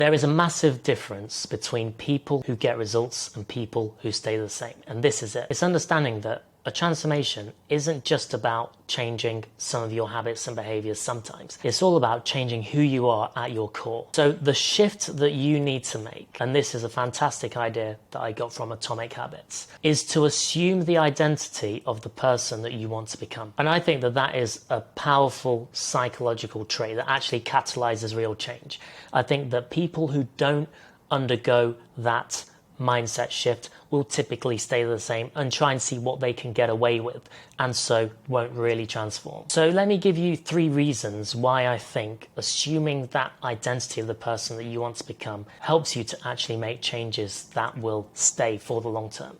There is a massive difference between people who get results and people who stay the same. And this is it. It's understanding that a transformation isn't just about changing some of your habits and behaviors sometimes. It's all about changing who you are at your core. So the shift that you need to make, and this is a fantastic idea that I got from Atomic Habits, is to assume the identity of the person that you want to become. And I think that that is a powerful psychological trait that actually catalyzes real change. I think that people who don't undergo that mindset shift will typically stay the same and try and see what they can get away with, and so won't really transform. So let me give you 3 reasons why I think assuming that identity of the person that you want to become helps you to actually make changes that will stay for the long term.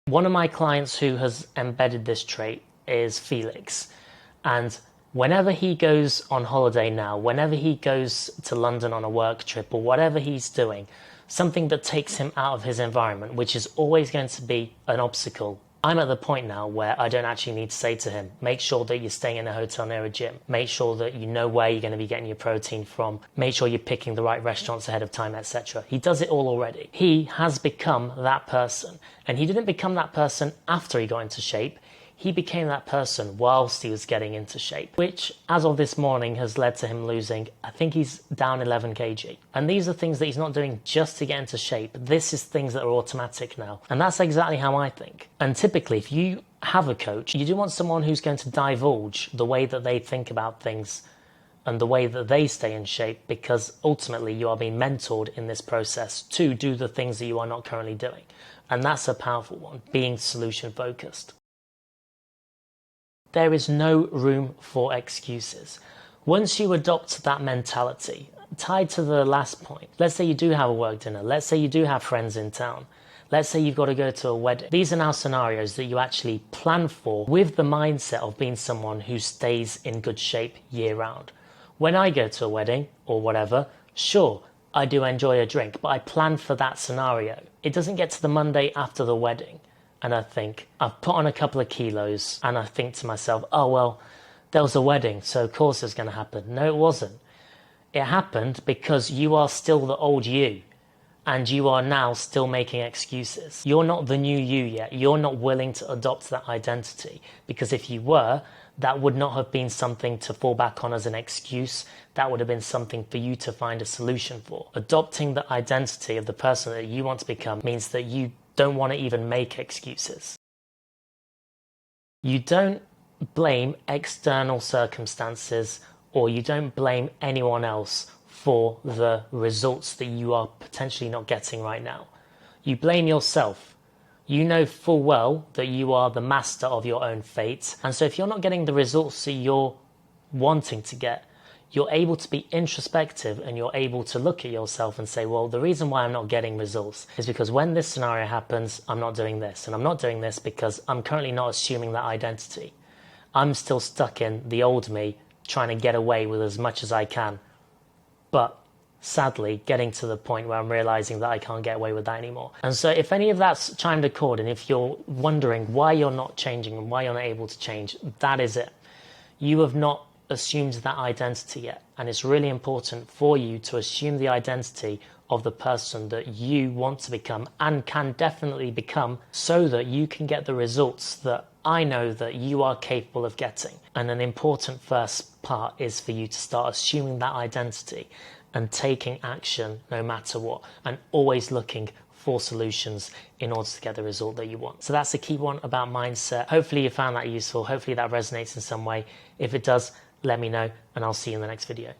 One of my clients who has embedded this trait is Felix, and whenever he goes on holiday now, whenever he goes to London on a work trip or whatever he's doing, something that takes him out of his environment, which is always going to be an obstacle. I'm at the point now where I don't actually need to say to him, make sure that you're staying in a hotel near a gym. Make sure that you know where you're going to be getting your protein from. Make sure you're picking the right restaurants ahead of time, etc. He does it all already. He has become that person. And he didn't become that person after he got into shape. He became that person whilst he was getting into shape, which as of this morning has led to him losing, I think he's down 11 kg. And these are things that he's not doing just to get into shape. This is things that are automatic now. And that's exactly how I think. And typically, if you have a coach, you do want someone who's going to divulge the way that they think about things and the way that they stay in shape, because ultimately you are being mentored in this process to do the things that you are not currently doing. And that's a powerful one, being solution focused. There is no room for excuses. Once you adopt that mentality, tied to the last point, let's say you do have a work dinner, let's say you do have friends in town, let's say you've got to go to a wedding. These are now scenarios that you actually plan for with the mindset of being someone who stays in good shape year round. When I go to a wedding or whatever, sure, I do enjoy a drink, but I plan for that scenario. It doesn't get to the Monday after the wedding and I think, I've put on a couple of kilos, and I think to myself, oh well, there was a wedding, so of course it's going to happen. No, it wasn't. It happened because you are still the old you, and you are now still making excuses. You're not the new you yet. You're not willing to adopt that identity, because if you were, that would not have been something to fall back on as an excuse. That would have been something for you to find a solution for. Adopting the identity of the person that you want to become means that you don't want to even make excuses. You don't blame external circumstances, or you don't blame anyone else for the results that you are potentially not getting right now. You blame yourself. You know full well that you are the master of your own fate. And so if you're not getting the results that you're wanting to get, you're able to be introspective and you're able to look at yourself and say, well, the reason why I'm not getting results is because when this scenario happens, I'm not doing this. And I'm not doing this because I'm currently not assuming that identity. I'm still stuck in the old me, trying to get away with as much as I can. But sadly, getting to the point where I'm realizing that I can't get away with that anymore. And so if any of that's chimed a chord, and if you're wondering why you're not changing and why you're not able to change, that is it. You have not assumed that identity yet. And it's really important for you to assume the identity of the person that you want to become and can definitely become, so that you can get the results that I know that you are capable of getting. And an important first part is for you to start assuming that identity and taking action no matter what, and always looking for solutions in order to get the result that you want. So that's the key one about mindset. Hopefully you found that useful. Hopefully that resonates in some way. If it does, let me know, and I'll see you in the next video.